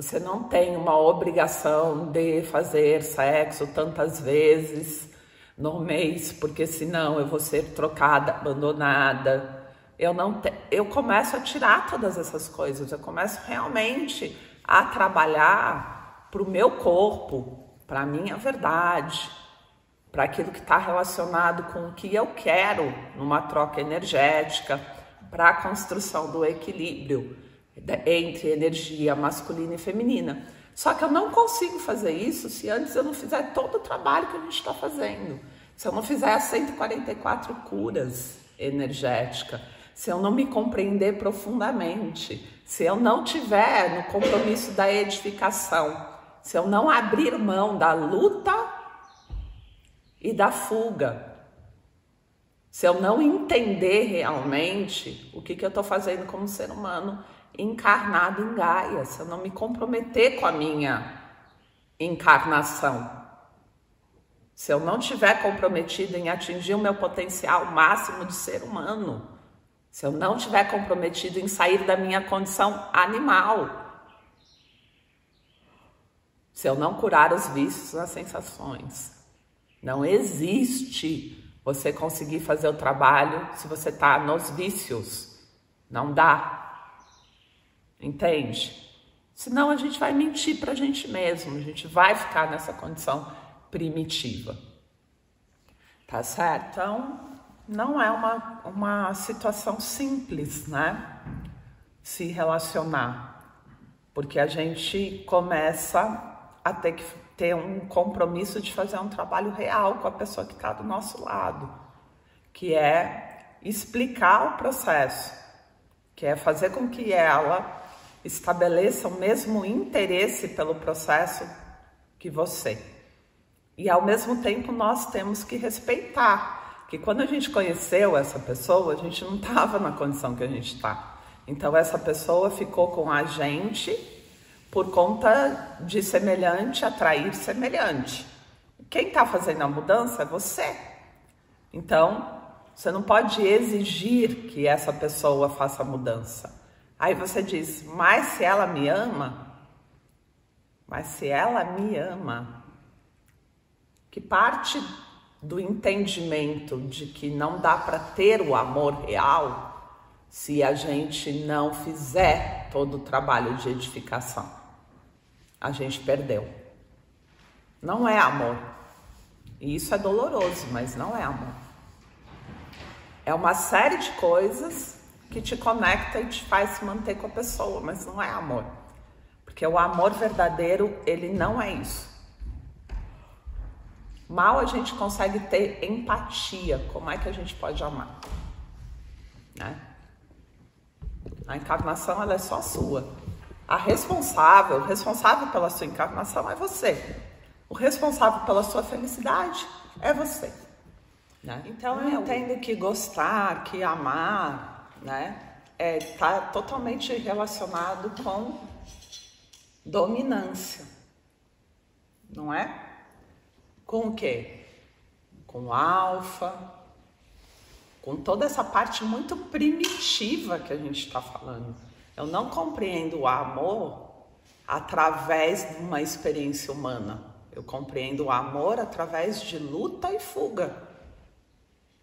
Você não tem uma obrigação de fazer sexo tantas vezes no mês, porque senão eu vou ser trocada, abandonada. Eu começo a tirar todas essas coisas, eu começo realmente a trabalhar para o meu corpo, para a minha verdade, para aquilo que está relacionado com o que eu quero numa troca energética, para a construção do equilíbrio entre energia masculina e feminina. Só que eu não consigo fazer isso se antes eu não fizer todo o trabalho que a gente está fazendo. Se eu não fizer as 144 curas energéticas, se eu não me compreender profundamente, se eu não tiver no compromisso da edificação, se eu não abrir mão da luta e da fuga, se eu não entender realmente o que eu estou fazendo como ser humano encarnado em Gaia, se eu não me comprometer com a minha encarnação, se eu não estiver comprometido em atingir o meu potencial máximo de ser humano, se eu não estiver comprometido em sair da minha condição animal, se eu não curar os vícios nas sensações, não existe você conseguir fazer o trabalho se você está nos vícios. Não dá. Entende? Senão a gente vai mentir para a gente mesmo, a gente vai ficar nessa condição primitiva. Tá certo? Então, não é uma situação simples, né? Se relacionar. Porque a gente começa a ter que ter um compromisso de fazer um trabalho real com a pessoa que está do nosso lado. Que é explicar o processo. Que é fazer com que ela estabeleça o mesmo interesse pelo processo que você. E ao mesmo tempo nós temos que respeitar, que quando a gente conheceu essa pessoa, a gente não estava na condição que a gente está. Então essa pessoa ficou com a gente por conta de semelhante atrair semelhante. Quem está fazendo a mudança é você. Então, você não pode exigir que essa pessoa faça a mudança. Aí você diz, mas se ela me ama, que parte do entendimento de que não dá para ter o amor real se a gente não fizer todo o trabalho de edificação. A gente perdeu. Não é amor. E isso é doloroso, mas não é amor. É uma série de coisas que te conecta e te faz se manter com a pessoa, mas não é amor. Porque o amor verdadeiro, ele não é isso. Mal a gente consegue ter empatia. Como é que a gente pode amar? Né? A encarnação, ela é só sua. O responsável pela sua encarnação é você. O responsável pela sua felicidade é você. Né? Então eu entendo que gostar, que amar, né, tá totalmente relacionado com dominância, não é? Com o quê? Com alfa, com toda essa parte muito primitiva que a gente está falando. Eu não compreendo o amor através de uma experiência humana. Eu compreendo o amor através de luta e fuga,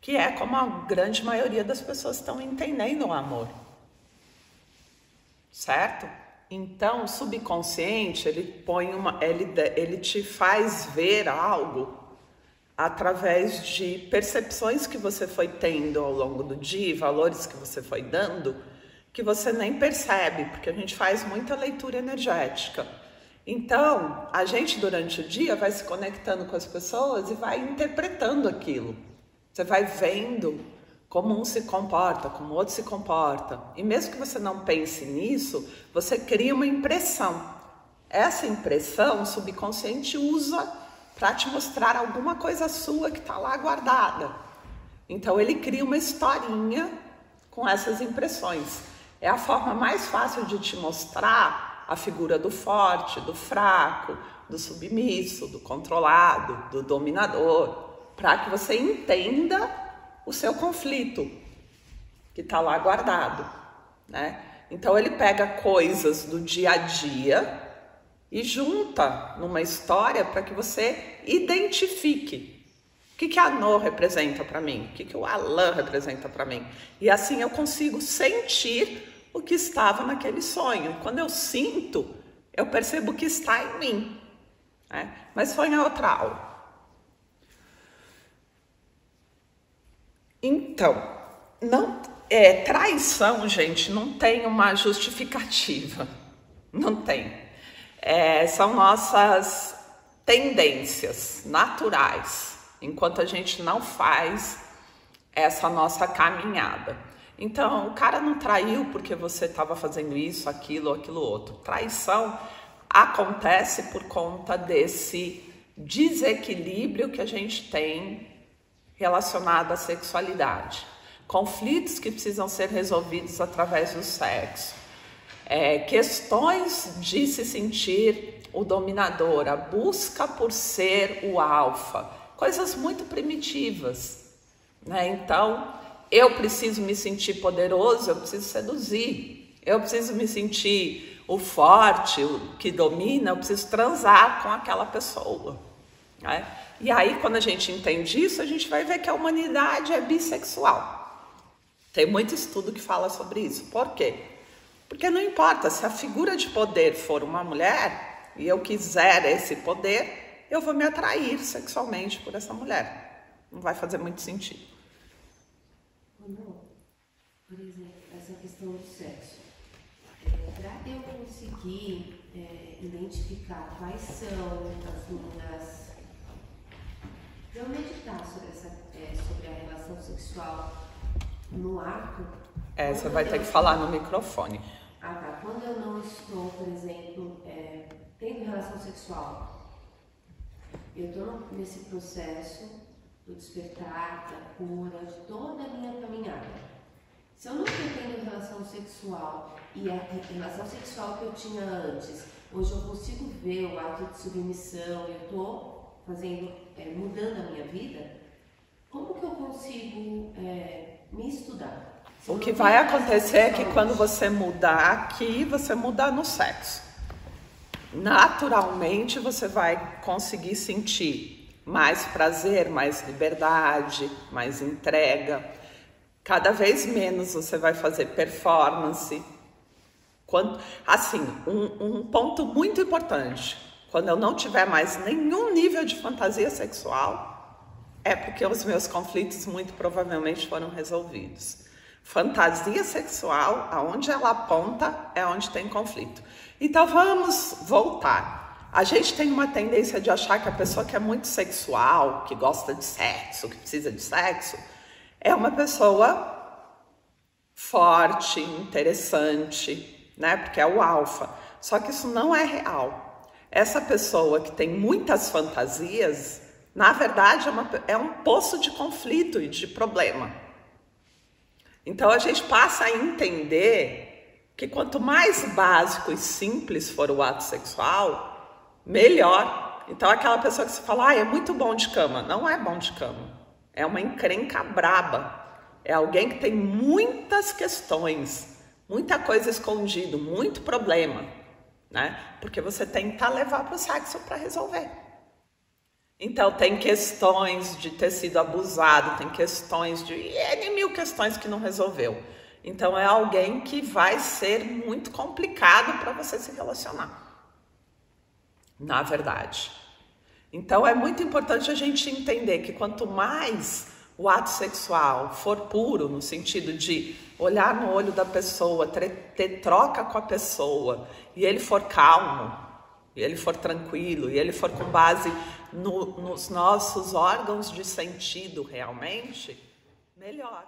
que é como a grande maioria das pessoas estão entendendo o amor. Certo? Então, o subconsciente, ele te faz ver algo através de percepções que você foi tendo ao longo do dia, valores que você foi dando, que você nem percebe, porque a gente faz muita leitura energética. Então, a gente durante o dia vai se conectando com as pessoas e vai interpretando aquilo. Você vai vendo como um se comporta, como o outro se comporta. E mesmo que você não pense nisso, você cria uma impressão. Essa impressão o subconsciente usa para te mostrar alguma coisa sua que está lá guardada. Então ele cria uma historinha com essas impressões. É a forma mais fácil de te mostrar a figura do forte, do fraco, do submisso, do controlado, do dominador, para que você entenda o seu conflito que está lá guardado, né? Então ele pega coisas do dia a dia e junta numa história para que você identifique o que a No representa para mim, o que o Alain representa para mim. E assim eu consigo sentir o que estava naquele sonho. Quando eu sinto, eu percebo que está em mim, né? Mas foi na outra aula. Então, traição, gente, não tem uma justificativa. Não tem. São nossas tendências naturais, enquanto a gente não faz essa nossa caminhada. Então, o cara não traiu porque você estava fazendo isso, aquilo outro. Traição acontece por conta desse desequilíbrio que a gente tem relacionado à sexualidade. Conflitos que precisam ser resolvidos através do sexo. Questões de se sentir o dominador, a busca por ser o alfa. Coisas muito primitivas, né? Então, eu preciso me sentir poderoso, eu preciso seduzir. Eu preciso me sentir o forte, o que domina, eu preciso transar com aquela pessoa, né? E aí, quando a gente entende isso, a gente vai ver que a humanidade é bissexual. Tem muito estudo que fala sobre isso. Por quê? Porque não importa, se a figura de poder for uma mulher e eu quiser esse poder, eu vou me atrair sexualmente por essa mulher. Não vai fazer muito sentido. Por exemplo, essa questão do sexo. Para eu conseguir identificar quais são as minhas... Eu meditar sobre a relação sexual no ato... Você vai ter que falar no microfone. Ah, tá. Quando eu não estou, por exemplo, tendo relação sexual, eu estou nesse processo do despertar, da cura, de toda a minha caminhada. Se eu não estou tendo relação sexual e a relação sexual que eu tinha antes, hoje eu consigo ver o ato de submissão, eu estou mudando a minha vida, como que eu consigo me estudar? O que vai acontecer é que quando você mudar aqui, você muda no sexo. Naturalmente você vai conseguir sentir mais prazer, mais liberdade, mais entrega. Cada vez menos você vai fazer performance. Um ponto muito importante. Quando eu não tiver mais nenhum nível de fantasia sexual, é porque os meus conflitos muito provavelmente foram resolvidos. Fantasia sexual, aonde ela aponta, é onde tem conflito. Então vamos voltar. A gente tem uma tendência de achar que a pessoa que é muito sexual, que gosta de sexo, que precisa de sexo, é uma pessoa forte, interessante, né? Porque é o alfa. Só que isso não é real. Essa pessoa que tem muitas fantasias, na verdade é um poço de conflito e de problema. Então a gente passa a entender que quanto mais básico e simples for o ato sexual, melhor. Então aquela pessoa que se fala, é muito bom de cama, não é bom de cama. É uma encrenca braba. É alguém que tem muitas questões, muita coisa escondida, muito problema, né? Porque você tenta levar para o sexo para resolver. Então tem questões de ter sido abusado, tem questões de mil questões que não resolveu. Então é alguém que vai ser muito complicado para você se relacionar, na verdade. Então é muito importante a gente entender que quanto mais o ato sexual for puro, no sentido de olhar no olho da pessoa, ter troca com a pessoa, e ele for calmo, e ele for tranquilo, e ele for com base nos nossos órgãos de sentido realmente, melhor.